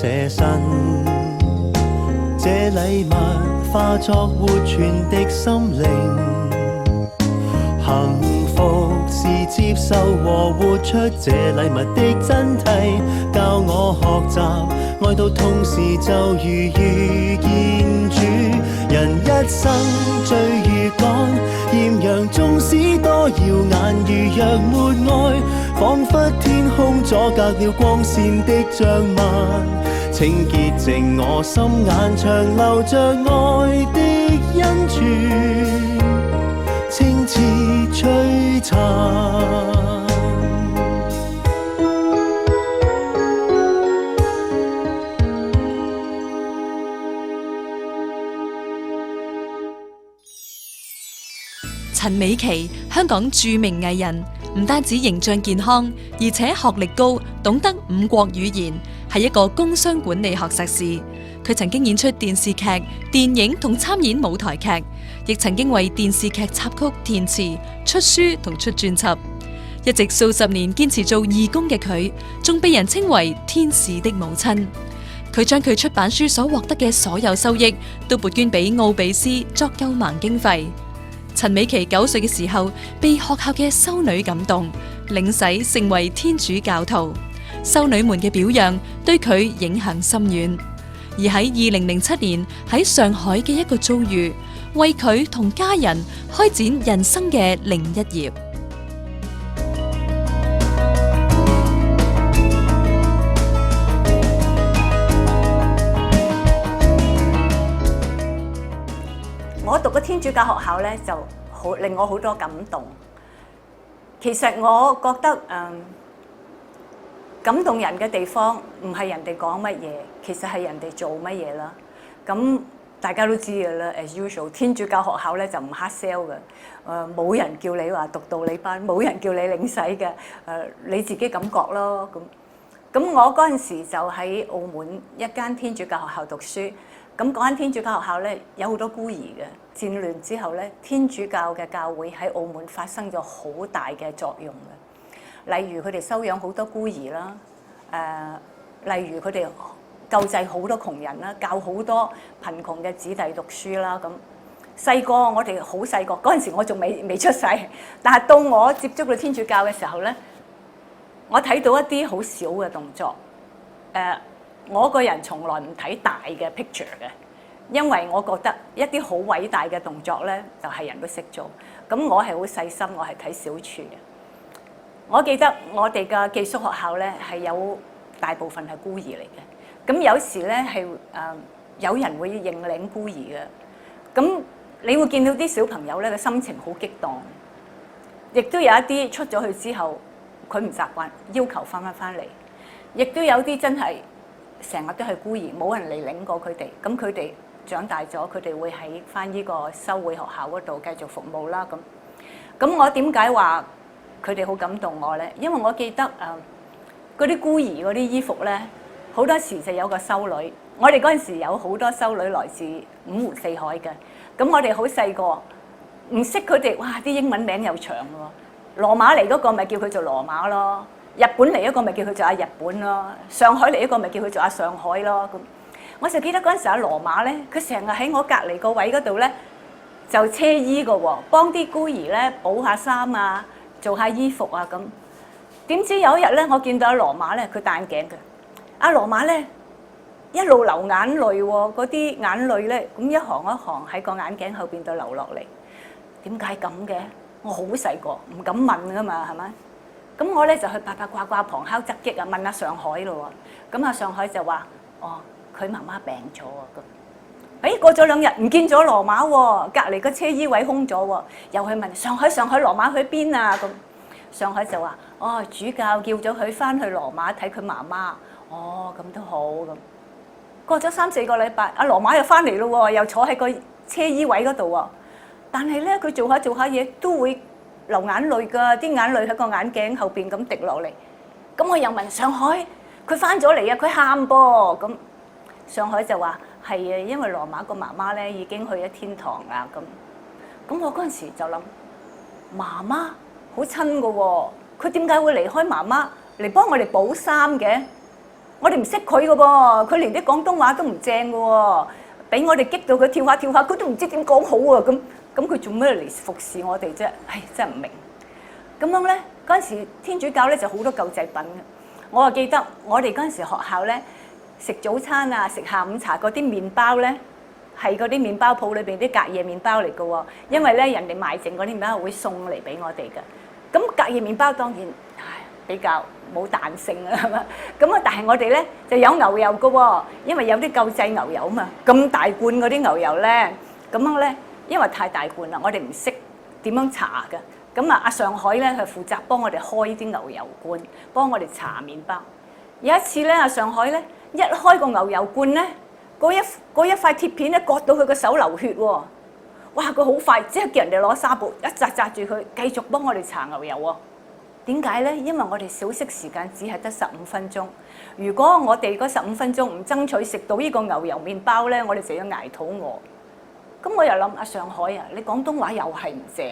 捨身。這禮物化作活存的心靈，幸福是接受和活出這禮物的真諦，教我學習愛到痛時就如遇見主。人一生追與趕，豔陽縱使多耀眼，如若沒愛，彷彿天空阻隔了光線的障礙。請潔淨我心眼，長留着愛的恩泉，清澈璀璨。陳美琪，香港著名藝人，唔單止形象健康，而且學歷高，懂得5國語言，係一個工商管理學碩士。佢曾經演出電視劇、電影同參演舞台劇，亦曾經為電視劇插曲填詞、出書同出專輯。一直數十年堅持做義工嘅佢，仲被人稱為天使的母親。佢將佢出版書所獲得嘅所有收益，都撥捐俾奧比斯作救盲經費。陳美琪9歲嘅時候，被學校嘅修女感動，領洗成為天主教徒。修女們嘅表揚對佢影響深遠。而喺2007年喺上海嘅一個遭遇，為佢同家人開展人生嘅另一頁。我讀嘅天主教學校咧，就好令我好多感動。其實我覺得感動人嘅地方唔係人哋講乜嘢，其實係人哋做乜嘢啦。咁大家都知嘅啦 ，as usual， 天主教學校咧就唔 hard sell 嘅，冇人叫你話讀道理班，冇人叫你領洗嘅，你自己感覺咯。咁我嗰陣時就喺澳門一間天主教學校讀書。咁嗰間天主教學校咧有好多孤兒嘅，戰亂之後咧，天主教嘅教會喺澳門發生咗好大嘅作用嘅。例如佢哋收養好多孤兒啦，例如佢哋救濟好多窮人啦，教好多貧窮嘅子弟讀書啦。咁細個我哋好細個嗰陣時，我仲未出世，但係到我接觸到天主教嘅時候咧，我睇到一啲好少嘅動作，我個人從來唔睇大嘅 picture 嘅，因為我覺得一啲好偉大嘅動作咧，就係人都識做。咁我係好細心，我係睇小處嘅。我記得我哋嘅寄宿學校咧係有大部分係孤兒嚟嘅。咁有時咧係有人會認領孤兒嘅。咁你會見到啲小朋友咧嘅心情好激動，亦都有一啲出咗去之後佢唔習慣，要求翻嚟。亦都有啲真係成日都係孤兒，冇人嚟領過佢哋。咁佢哋長大咗，佢哋會喺翻呢個修會學校嗰度繼續服務啦。咁我點解話佢哋好感動我咧？因為我記得嗰啲孤兒嗰啲衣服咧，好多時就有個修女。我哋嗰陣時有好多修女來自五湖四海嘅。咁我哋好細個，唔識佢哋，哇！啲英文名又長喎。羅馬嚟嗰個咪叫佢做羅馬咯。日本嚟一個咪叫佢做阿日本咯，上海嚟一個咪叫佢做阿上海咯。咁我就記得嗰陣時阿羅馬咧，佢成日喺我隔離個位嗰度咧就車衣個喎，幫啲孤兒咧補下衫啊，做下衣服啊咁。點知有一日咧，我見到阿羅馬咧，佢戴眼鏡嘅。阿羅馬咧一路流眼淚喎，嗰啲眼淚咧咁一行一行喺個眼鏡後邊度流落嚟。點解咁嘅？我好細個，唔敢問噶嘛，係咪？咁我咧就去八八卦卦旁敲側擊啊，問下上海咯喎。咁啊上海就話：哦，佢媽媽病咗啊咁。過咗2日唔見咗羅馬喎，隔離個車衣位空咗喎，又去問上海羅馬去邊啊咁。上海就話：哦，主教叫咗佢翻去羅馬睇佢媽媽。哦，咁都好咁。過咗3-4個禮拜，阿羅馬又翻嚟咯喎，又坐喺個車衣位嗰度喎。但係咧，佢做下嘢都會流眼淚㗎，啲眼淚喺個眼鏡後邊咁滴落嚟。咁我又問上海，佢翻咗嚟啊，佢喊噃。咁上海就話係啊，因為羅馬個媽媽咧已經去咗天堂啦。咁我嗰陣時就諗，媽媽好親㗎喎，佢點解會離開媽媽嚟幫我哋補衫嘅？我哋唔識佢嘅噃，佢連啲廣東話都唔正嘅喎，俾我哋激到佢跳下跳下，佢都唔知點講好啊！咁佢做咩嚟服侍我哋啫？唉，真係唔明。咁樣咧，嗰陣時天主教咧就好多救濟品嘅。我啊記得我哋嗰陣時學校咧食早餐啊、食下午茶嗰啲麵包咧，係嗰啲麵包鋪裏邊啲隔夜麵包嚟嘅喎。因為咧人哋賣剩嗰啲麵包會送嚟俾我哋嘅。咁隔夜麵包當然比較冇彈性啦，係嘛？咁啊，但係我哋咧就有牛油嘅喎，因為有啲救濟牛油啊嘛。咁大罐嗰啲牛油咧，咁樣咧，因為太大罐啦，我哋唔識點樣搽嘅。咁啊，阿上海咧係負責幫我哋開啲牛油罐，幫我哋搽麵包。有一次咧，阿上海咧一開個牛油罐咧，嗰一塊鐵片咧割到佢個手流血喎。哇！佢好快，即係叫人哋攞紗布一紮住佢，繼續幫我哋搽牛油喎。點解咧？因為我哋小息時間只係得15分鐘。如果我哋嗰15分鐘唔爭取食到呢個牛油麵包咧，我哋就要捱肚餓。咁我又諗阿上海啊，你廣東話又係唔正，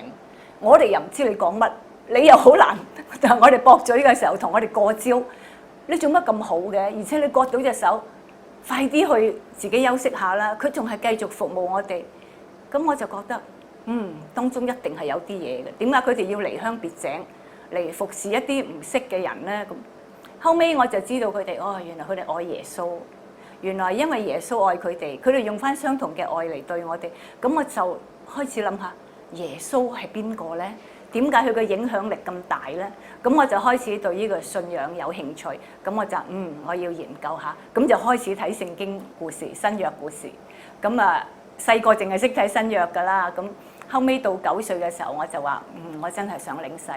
我哋又唔知你講乜，你又好難。但係我哋駁嘴嘅時候同我哋過招，你做乜咁好嘅？而且你割到隻手，快啲去自己休息下啦。佢仲係繼續服務我哋。咁我就覺得，當中一定係有啲嘢嘅。點解佢哋要離鄉別井嚟服侍一啲唔識嘅人咧？咁後尾我就知道佢哋，原來佢哋愛耶穌。原來因為耶穌愛佢哋用翻相同嘅愛嚟對我哋。咁我就開始諗下，耶穌係邊個咧？點解佢嘅影響力咁大咧？咁我就開始對呢個信仰有興趣。咁我就我要研究下。咁就開始睇聖經故事、新約故事。咁啊〜細個淨係識睇新約㗎啦，咁後尾到9歲嘅時候，我就話：我真係想領洗。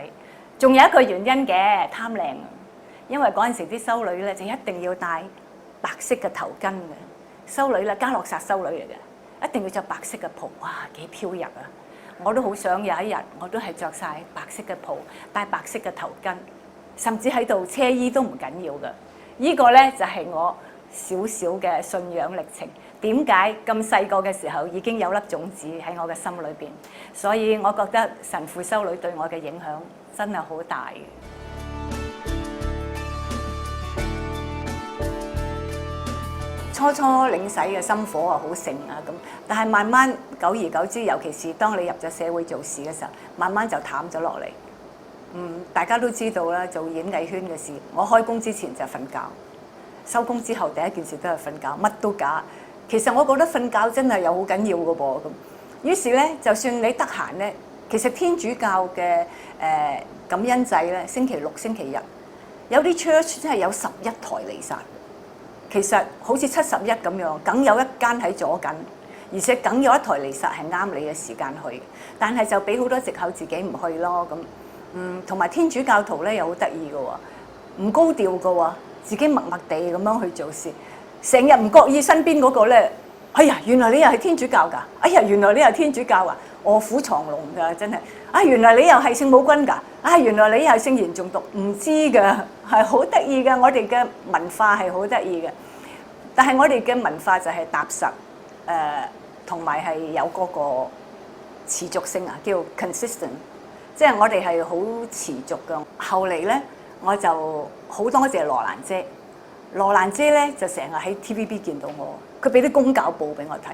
仲有一個原因嘅，貪靚。因為嗰陣時啲修女咧就一定要戴白色嘅頭巾嘅，修女咧嘉諾撒修女嚟嘅，一定要着白色嘅袍，哇幾飄逸啊！我都好想有一日我都係着晒白色嘅袍，戴白色嘅頭巾，甚至喺度車衣都唔緊要㗎。呢個咧就係我少少嘅信仰歷程。點解咁細個嘅時候已經有粒種子喺我嘅心裏邊？所以我覺得神父修女對我嘅影響真係好大嘅。初初領洗嘅心火啊，好盛啊咁，但係慢慢久而久之，尤其是當你入咗社會做事嘅時候，慢慢就淡咗落嚟。大家都知道啦，做演藝圈嘅事，我開工之前就瞓覺，收工之後第一件事都係瞓覺，乜都假。其實我覺得瞓覺真係有好緊要嘅噃咁。於是咧，就算你得閒咧，其實天主教嘅感恩祭咧，星期六、星期日有啲 church 真係有11台彌撒。其實好似71咁樣，梗有一間喺左近，而且梗有一台彌撒係啱你嘅時間去。但係就俾好多藉口自己唔去咯咁。同埋天主教徒咧又好得意嘅喎，唔高調嘅喎，自己默默地咁樣去做事。成日唔覺意身邊嗰個咧，哎呀，原來你又係天主教㗎！哎呀，原來你又係天主教啊！臥虎藏龍㗎，真係！啊，原來你又係聖母軍㗎！啊，原來你又係聖言誦讀，唔知㗎，係好得意㗎。我哋嘅文化係好得意嘅，但係我哋嘅文化就係踏實，同埋係有嗰個持續性啊，叫 consistent， 即係我哋係好持續㗎。後嚟咧，我就好多謝羅蘭姐。羅蘭姐咧就成日喺 TVB 見到我，佢俾啲公教報俾我睇，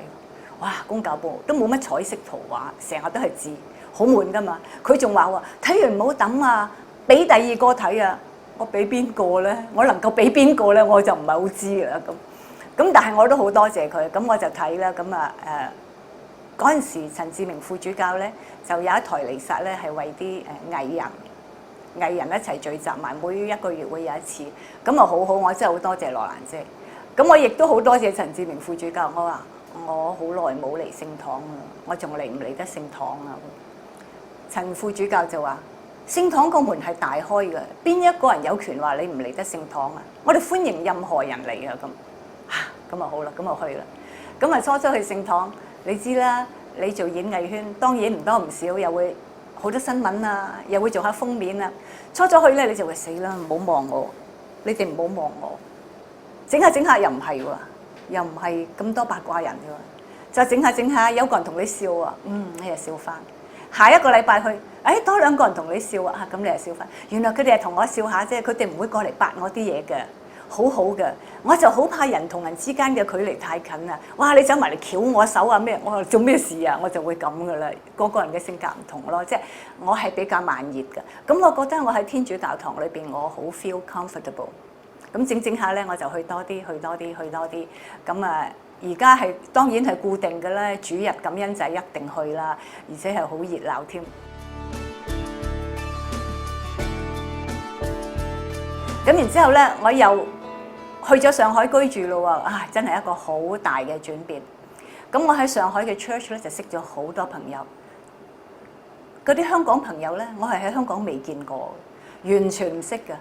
哇！公教報都冇乜彩色圖畫，成日都係字，好悶噶嘛。佢仲話喎，睇完唔好抌啊，俾第二個睇啊。我俾邊個咧？我能夠俾邊個咧？我就唔係好知啦咁。但係我都好多謝佢，咁我就睇啦。咁啊嗰陣時陳志明副主教咧就有一台彌撒咧係為啲藝人一齊聚集埋，每一個月會有一次，咁啊好好，我真係好多謝羅蘭姐。咁我亦都好多謝陳志明副主教。我話我好耐冇嚟聖堂啊，我仲嚟唔嚟得聖堂啊？陳副主教就話：聖堂個門係大開嘅，邊一個人有權話你唔嚟得聖堂啊？我哋歡迎任何人嚟啊！咁啊好啦，咁啊去啦。咁啊初初去聖堂，你知啦，你做演藝圈當然唔多唔少，又會好多新聞啊，又會做下封面啊。初初去咧，你就會死啦，唔好望我，你哋唔好望我。整下整下又唔係喎，又唔係咁多八卦人嘅喎，就整下整下有個人同你笑啊，你又笑翻。下一個禮拜去，多兩個人同你笑啊，咁你又笑翻。原來佢哋係同我笑下啫，佢哋唔會過嚟八我啲嘢嘅。好好嘅。我就好怕人同人之間嘅距離太近啊！哇，你走埋嚟翹我手啊咩？我話做咩事啊？我就會咁噶啦。個個人嘅性格唔同咯，即係我係比較慢熱嘅。咁我覺得我喺天主教堂裏邊，我好 feel comfortable。咁整整下咧，我就去多啲，去多啲，去多啲。咁啊，而家係當然係固定嘅啦，主日感恩祭一定去啦，而且係好熱鬧添。咁然之後咧，我又去咗上海居住咯喎，啊，真係一個好大嘅轉變。咁我喺上海嘅 church 咧就識咗好多朋友。嗰啲香港朋友咧，我係喺香港未見過，完全唔識㗎。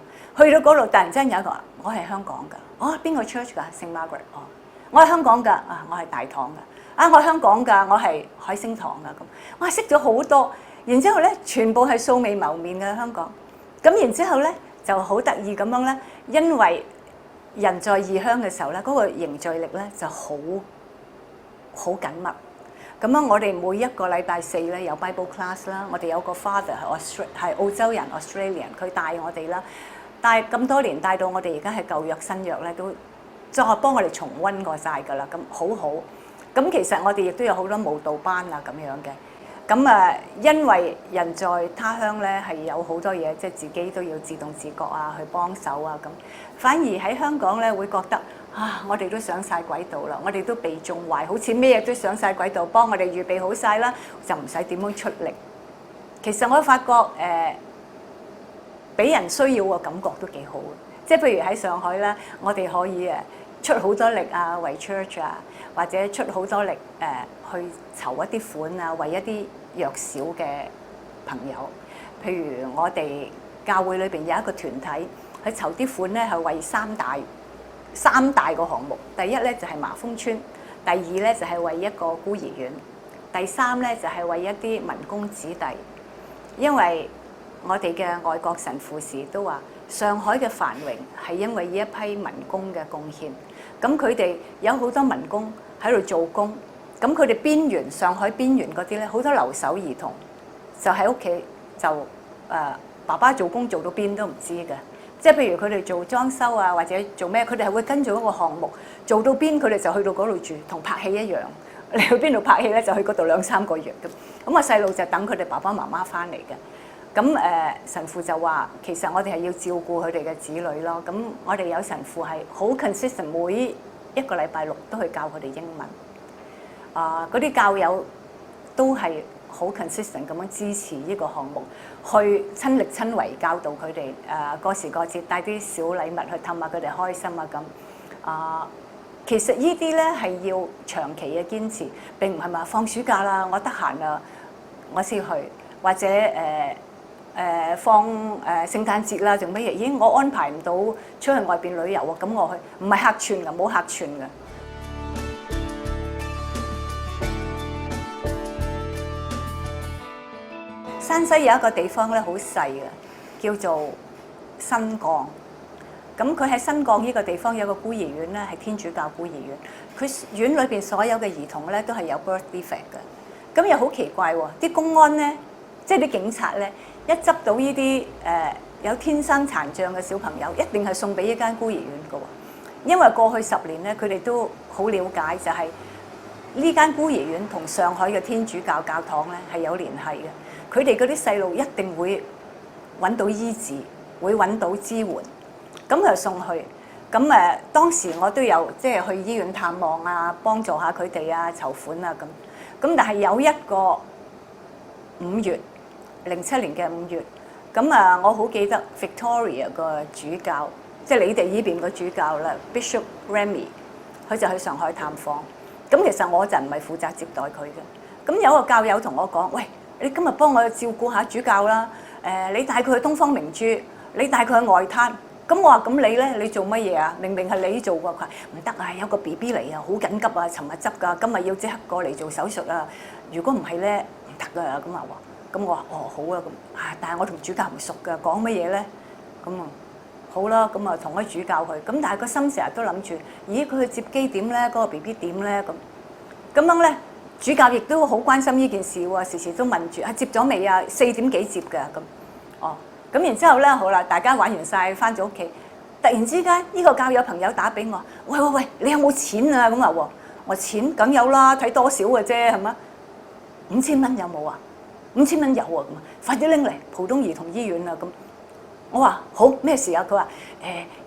去到嗰度，突然之間有一個話：我係香港㗎。哦，邊個 church 㗎？聖 Margaret。哦，我係香港㗎。啊，我係大堂㗎。啊，我係香港㗎。我係海星堂㗎。咁，我係識咗好多。然之後咧，全部係素未謀面嘅香港。咁然之後咧，就好得意咁樣咧，因為人在異鄉嘅時候咧，嗰個凝聚力咧就好緊密。咁樣我哋每一個禮拜四咧有 Bible class 啦，我哋有個 father 係澳洲人 Australian， 佢帶我哋啦，帶咁多年帶到我哋而家係舊約新約咧都再幫我哋重溫過晒㗎啦，咁好好。咁其實我哋亦都有好多舞蹈班啊咁樣嘅。咁啊，因為人在他鄉咧係有好多嘢，即係自己都要自動自覺啊，去幫手啊咁。反而喺香港咧會覺得啊，我哋都上晒軌道啦，我哋都被縱壞，好似咩嘢都上晒軌道，幫我哋預備好晒啦，就唔使點樣出力。其實我發覺俾人需要嘅感覺都幾好嘅，即係譬如喺上海啦，我哋可以出好多力啊，為 church 啊，或者出好多力去籌一啲款啊，為一啲弱小嘅朋友。譬如我哋教會裏邊有一個團體去籌啲款咧，係為三大個項目。第一咧就係麻風村，第二咧就係為一個孤兒院，第三咧就係為一啲民工子弟。因為我哋嘅外國神父士都話，上海嘅繁榮係因為呢一批民工嘅貢獻。咁佢哋有好多民工喺度做工，咁佢哋邊緣上海邊緣嗰啲咧，好多留守兒童就喺屋企就爸爸做工做到邊都唔知嘅。即係譬如佢哋做裝修啊，或者做咩，佢哋係會跟住一個項目做到邊，佢哋就去到嗰度住，同拍戲一樣。你去邊度拍戲咧，就去嗰度2-3個月咁。咁啊細路就等佢哋爸爸媽媽翻嚟嘅。咁神父就話，其實我哋係要照顧佢哋嘅子女咯。咁我哋有神父係好 consistent，每一個禮拜六都去教佢哋英文。嗰啲教友都係好 consistent 咁樣支持呢個項目，去親力親為教導佢哋。過時過節帶啲小禮物去氹下佢哋開心啊咁。其實呢啲咧係要長期嘅堅持，並唔係話放暑假啦，我得閒啦，我先去，或者放聖誕節啦，做乜嘢？咦，我安排唔到出去外邊旅遊啊，咁我去，唔係客串㗎，冇客串㗎。山西有一個地方咧，好細嘅，叫做新降。咁佢喺新降呢個地方有個孤兒院咧，係天主教孤兒院。佢院裏邊所有嘅兒童咧都係有 birth defect 嘅。咁又好奇怪喎，啲公安咧，即係啲警察咧，一執到呢啲有天生殘障嘅小朋友，一定係送俾一間孤兒院嘅喎。因為過去10年咧，佢哋都好了解，就係呢間孤兒院同上海嘅天主教教堂咧係有聯繫嘅。佢哋嗰啲細路一定會揾到醫治，會揾到支援。咁就送去，咁當時我都有即係去醫院探望啊，幫助下佢哋啊，籌款啊咁。咁但係有一個5月07年嘅5月，咁我好記得 Victoria 個主教，即係你哋呢邊個主教啦 ，Bishop Remy， 佢就去上海探訪。咁其實我就唔係負責接待佢嘅。咁有個教友同我講：喂，你今日幫我照顧下主教啦。你帶佢去東方明珠，你帶佢去外灘。咁我話：咁你咧，你做乜嘢啊？明明係你做㗎。佢話唔得啊，有個 BB 嚟啊，好緊急啊，尋日執㗎，今日要即刻過嚟做手術啊。如果唔係咧，唔得㗎。咁啊話，咁我話哦好啊咁。但係我同主教唔熟㗎，講乜嘢咧？咁好啦，咁同嗰主教去。咁但係個心成日都諗住，咦佢去接機點咧？嗰個 BB 點咧？咁樣咧，主教亦都好關心呢件事喎，時時都問住接咗未啊？4點幾接㗎咁。哦。咁然之後咧，好啦，大家玩完晒，翻咗屋企。突突然之間呢個教友朋友打俾我，喂，你有冇錢啊？咁話喎，我話錢梗有啦，睇多少嘅啫，係嘛？5000蚊有冇啊？5000蚊有啊，咁快啲拎嚟浦東兒童醫院啊咁。我話好，咩事啊？佢話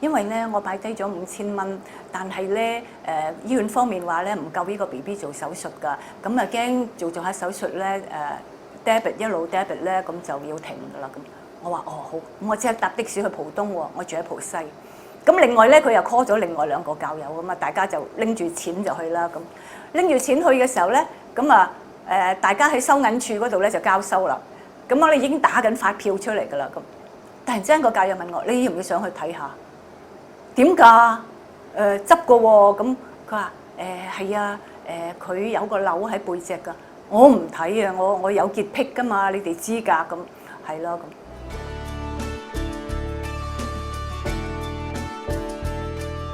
因為咧我擺低咗5000蚊，但係咧醫院方面話咧唔夠呢個 BB 做手術㗎，咁啊驚做下手術咧debit 一路 debit 咧，咁就要停㗎啦咁。我話哦好，咁我即刻搭的士去浦東喎，我住喺浦西。咁另外咧佢又 call 咗另外2個教友咁啊，大家就拎住錢就去啦咁。拎住錢去嘅時候咧，咁啊大家喺收銀處嗰度咧就交收啦。咁我哋已經打緊發票出嚟㗎啦咁。突然之間個教友問我：你要唔要上去睇下？點㗎？執㗎喎。咁佢話係啊，佢有個瘤喺背脊㗎。我唔睇啊，我有潔癖㗎嘛，你哋知㗎咁，係咯咁。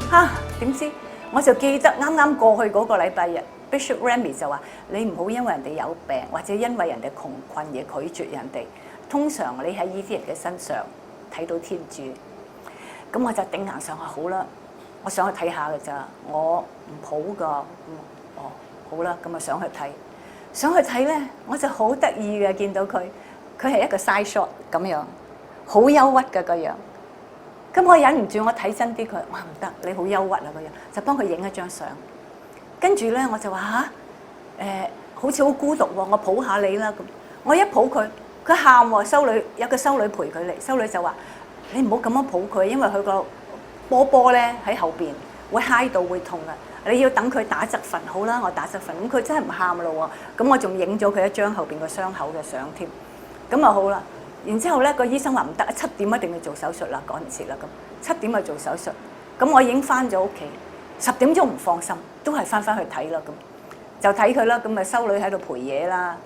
嚇點知？我就記得啱啱過去嗰個禮拜日 ，Bishop Remy 就話：你唔好因為人哋有病，或者因為人哋窮困而拒絕人哋。通常你喺呢啲人嘅身上睇到天主，咁我就頂硬上去好啦，我上去睇下㗎咋，我唔好㗎，哦好啦，咁啊上去睇，上去睇咧，我就好得意嘅見到佢係一個 side shot 咁樣，好憂鬱嘅個樣，咁我忍唔住我睇真啲佢，哇唔得，你好憂鬱啊個樣，就幫佢影一張相，跟住咧我就話好似好孤獨喎，我抱下你啦咁，我一抱佢。佢喊喎，修女有個修女陪佢嚟，修女就話：你唔好咁樣抱佢，因為佢個波咧喺後邊會揩到會痛嘅。你要等佢打側瞓，好啦，我打側瞓。咁佢真係唔喊咯喎，咁我仲影咗佢一張後邊個傷口嘅相添。咁啊好啦，然之後咧個醫生話唔得，7點一定要做手術啦，趕唔切啦咁。7點就做手術，咁我已經翻咗屋企，10點鐘唔放心，都係翻去睇啦咁，就睇佢啦。咁啊修女喺度陪嘢啦。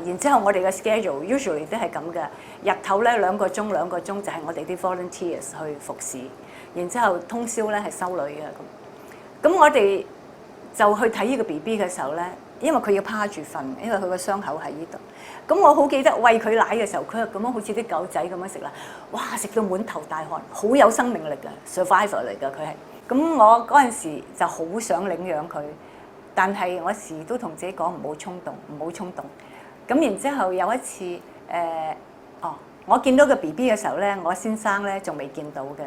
然之後我哋嘅 schedule usually 都係咁嘅，日頭咧2個鐘就係我哋啲 volunteers 去服侍，然之後通宵咧係修女嘅咁。咁我哋就去睇呢個 BB 嘅時候咧，因為佢要趴住瞓，因為佢個傷口喺呢度。咁我好記得餵佢奶嘅時候，佢係咁樣好似啲狗仔咁樣食啦，哇食到滿頭大汗，好有生命力嘅 survivor 嚟㗎佢係。咁我嗰陣時就好想領養佢，但係我時都同自己講唔好衝動，唔好衝動。咁然之後有一次我見到個 BB 嘅時候咧，我先生咧仲未見到嘅。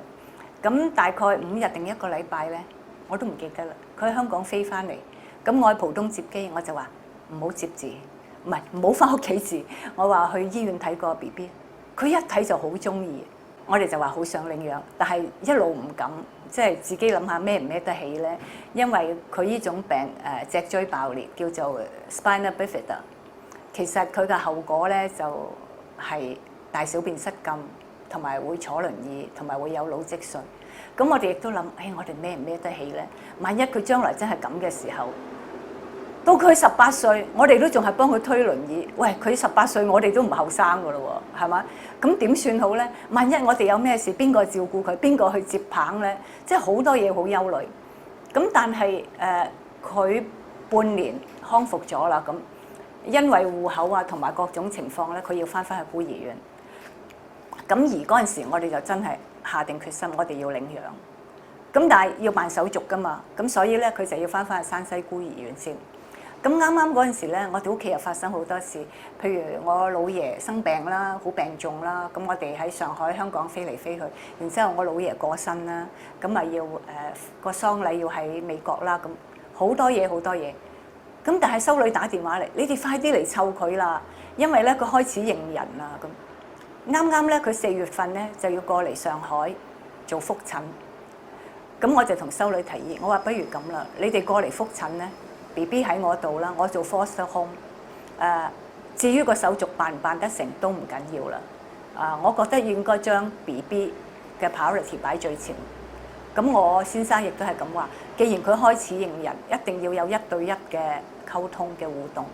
咁大概5日定1個禮拜咧，我都唔記得啦。佢喺香港飛翻嚟，咁我喺浦東接機，我就話唔好接住，唔好翻屋企住。我話去醫院睇個 BB，佢一睇就好中意。我哋就話好想領養，但係一路唔敢，即係自己諗下孭唔孭得起咧，因為佢呢種病脊椎爆裂叫做 spina bifida。其實佢嘅後果咧就係大小便失禁，同埋會坐輪椅，同埋會有腦積水。咁我哋亦都諗，我哋孭唔孭得起咧？萬一佢將來真係咁嘅時候，到佢18歲，我哋都仲係幫佢推輪椅。喂，佢18歲，我哋都唔後生噶咯喎，係嘛？咁點算好咧？萬一我哋有咩事，邊個照顧佢？邊個去接棒咧？即係好多嘢好憂慮。咁但係佢半年康復咗啦，咁。因為戶口啊同埋各種情況咧，佢要翻去孤兒院。咁而嗰陣時，我哋就真係下定決心，我哋要領養。咁但係要辦手續噶嘛，咁所以咧佢就要翻去山西孤兒院先。咁啱啱嗰陣時咧，我哋屋企又發生好多事，譬如我老爺生病啦，好病重啦，咁我哋喺上海、香港飛嚟飛去，然之後我老爺過身啦，咁啊要個喪禮要喺美國啦，咁好多嘢好多嘢。咁但係修女打電話嚟，你哋快啲嚟湊佢啦，因為咧佢開始認人啦咁。啱啱咧佢4月份咧就要過嚟上海做覆診，咁我就同修女提議，我話不如咁啦，你哋過嚟覆診咧 ，BB 喺我度啦，我做 foster home，至於個手續辦唔辦得成都唔緊要啦，我覺得應該將 BB 嘅 priority 擺最前。咁我先生亦都係咁話，既然佢開始認人，一定要有1對1嘅溝通嘅互動。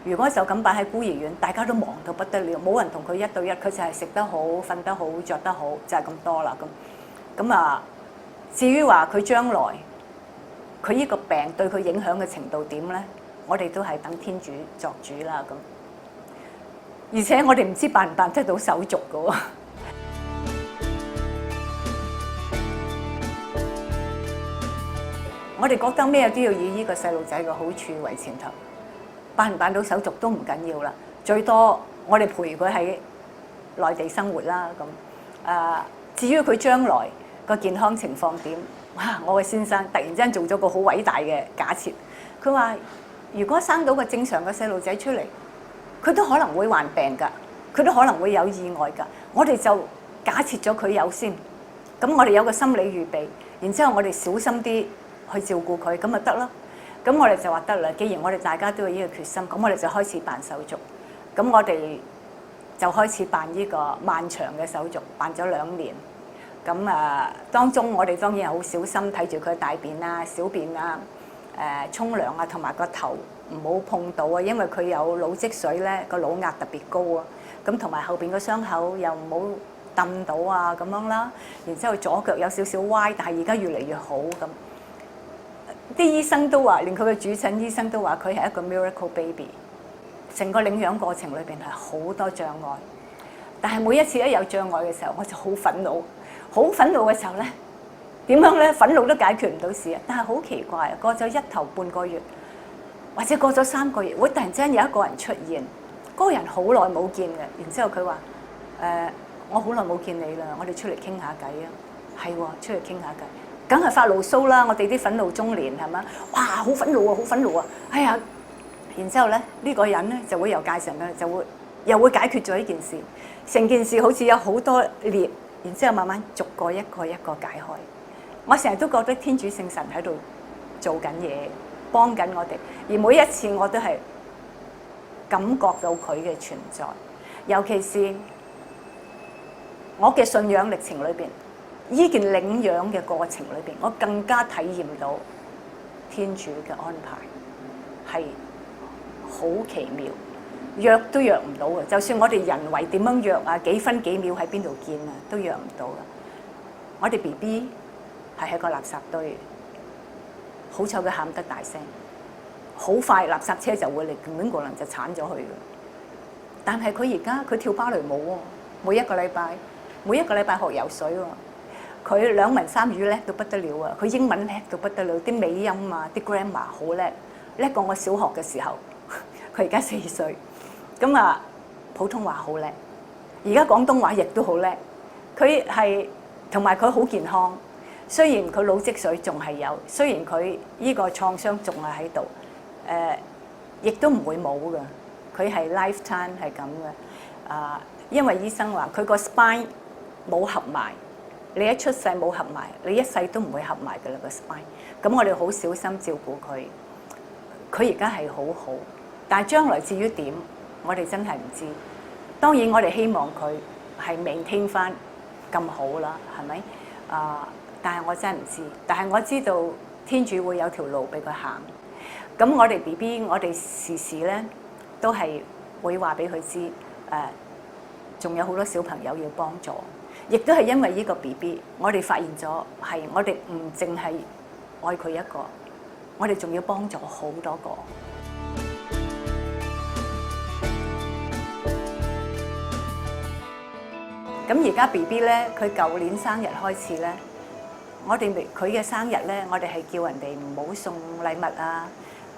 如果就咁擺喺孤兒院，大家都忙到不得了，冇人同佢1對1，佢就係食得好、瞓得好、着得好，就係咁多啦咁。至於話佢將來佢呢個病對佢影響嘅程度點咧，我哋都係等天主作主啦咁。而且我哋唔知辦唔辦得到手續㗎喎。我哋覺得咩都要以呢個細路仔嘅好處為前頭，辦唔辦到手續都唔緊要啦，最多我哋陪佢喺內地生活啦咁。至於佢將來個健康情況點，哇！我嘅先生突然之間做咗個好偉大嘅假設，佢話：如果生到個正常嘅細路仔出嚟，佢都可能會患病㗎，佢都可能會有意外㗎。我哋就假設咗佢有先，咁我哋有個心理預備，然之後我哋小心啲去照顧佢，咁咪得咯。咁我哋就話得啦，既然我哋大家都有呢個決心，咁我哋就開始辦手續。咁我哋就開始辦呢個漫長嘅手續，辦咗2年。咁當中我哋當然係好小心睇住佢大便啊、小便啊、沖涼啊，同埋個頭唔好碰到啊，因為佢有腦積水咧，個腦壓特別高啊。咁同埋後邊個傷口又唔好揼到啊咁樣啦。然之後左腳有少少歪，但係而家越嚟越好咁。啲醫生都話，連佢嘅主診醫生都話佢係一個 miracle baby。成個領養過程裏邊係好多障礙，但係每一次一有障礙嘅時候，我就好憤怒。好憤怒嘅時候咧，點樣咧？憤怒都解決唔到事啊！但係好奇怪啊，過咗1頭半個月，或者過咗3個月，會突然之間有一個人出現，嗰個人好耐冇見嘅，然之後佢話：我好耐冇見你啦，我哋出嚟傾下偈啊！係喎，出嚟傾下偈，梗係發牢騷啦！我哋啲憤怒中年係咪？哇！好憤怒啊，好憤怒啊！哎呀！然之後咧，呢個人咧就會由戒神咧，又會解決咗呢件事，成件事好似有好多裂。然之後慢慢逐個一個解開。我成日都覺得天主聖神喺度做緊嘢，幫緊我哋。而每一次我都係感覺到佢嘅存在，尤其是我嘅信仰歷程裏邊，呢件領養嘅過程裏邊，我更加體驗到天主嘅安排係好奇妙。約都約唔到嘅，就算我哋人為點樣約啊，幾分幾秒喺邊度見啊，都約唔到嘅。我哋 BB 係喺個垃圾堆，好彩佢喊得大聲，好快垃圾車就會嚟，根本可能就鏟咗佢嘅。但係佢而家佢跳芭蕾舞喎，每一個禮拜學游水喎，佢2文3語叻到不得了啊，佢英文叻到不得了，啲美音啊，啲 grammar 好叻，叻過我小學嘅時候。佢而家4歲。咁普通話好叻，而家廣東話亦都好叻。佢係同埋佢好健康，雖然佢腦積水仲係有，雖然佢呢個創傷仲係喺度，亦都唔會冇㗎。佢係 lifetime 係咁嘅。因為醫生話佢個 spine 冇合埋，你一出世冇合埋，你一世都唔會合埋㗎啦個 spine。咁我哋好小心照顧佢。佢而家係好好，但係將來至於點？我哋真係唔知，當然我哋希望佢係maintain翻咁好啦，係咪？但係我真係唔知，但係我知道天主會有條路俾佢行。咁我哋 BB， 我哋時時咧都係會話俾佢知，仲有好多小朋友要幫助，亦都係因為呢個 BB， 我哋發現咗係我哋唔淨係愛佢一個，我哋仲要幫助好多個。咁而家 BB 咧，佢舊年生日開始咧，我哋佢嘅生日咧，我哋係叫人哋唔好送禮物啊，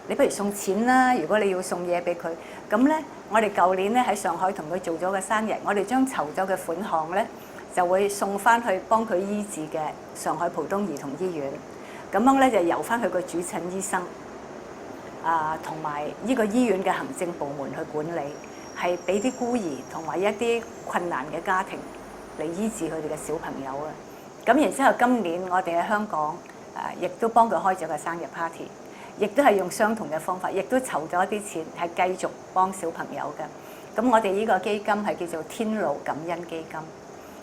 你不如送錢啦。如果你要送嘢俾佢，咁咧，我哋舊年咧喺上海同佢做咗個生日，我哋將籌咗嘅款項咧，就會送翻去幫佢醫治嘅上海浦東兒童醫院。咁樣咧就由翻佢個主診醫生同埋呢個醫院嘅行政部門去管理，係俾啲孤兒同埋一啲困難嘅家庭嚟醫治佢哋嘅小朋友啊！咁然之後今年我哋喺香港亦都幫佢開咗個生日 party， 亦都係用相同嘅方法，亦都籌咗一啲錢，係繼續幫小朋友嘅。咁我哋呢個基金係叫做天路感恩基金。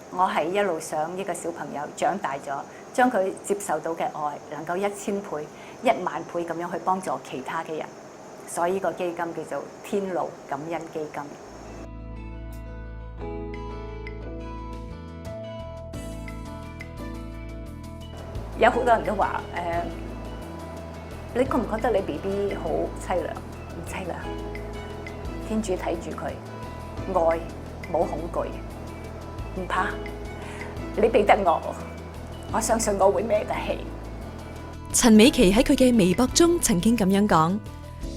我係一路想呢個小朋友長大咗，將佢接受到嘅愛能夠1000倍、1萬倍咁樣去幫助其他嘅人，所以呢個基金叫做天路感恩基金。有好多人都話你覺唔覺得你 BB 好凄涼？唔凄涼，天主睇住佢，愛冇恐懼，唔怕，你俾得我相信我會孭得起。陳美琪喺佢嘅微博中曾經咁樣講：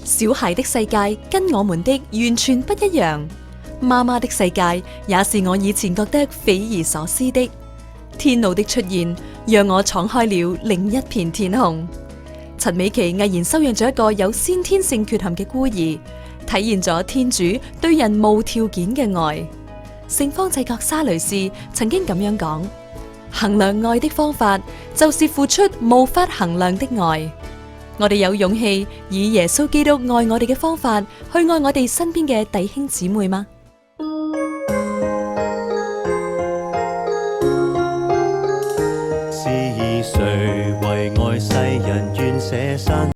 小孩的世界跟我們的完全不一樣，媽媽的世界也是我以前覺得匪夷所思的。天路的出現讓我敞開了另一片天空。陳美琪毅然收養咗一個有先天性缺陷嘅孤兒，體現咗天主對人無條件嘅愛。聖方濟各沙雷士曾經咁樣講：衡量愛的方法就是付出無法衡量的愛。我哋有勇氣以耶穌基督愛我哋嘅方法去愛我哋身邊嘅弟兄姊妹嗎？是誰為愛世人願捨身？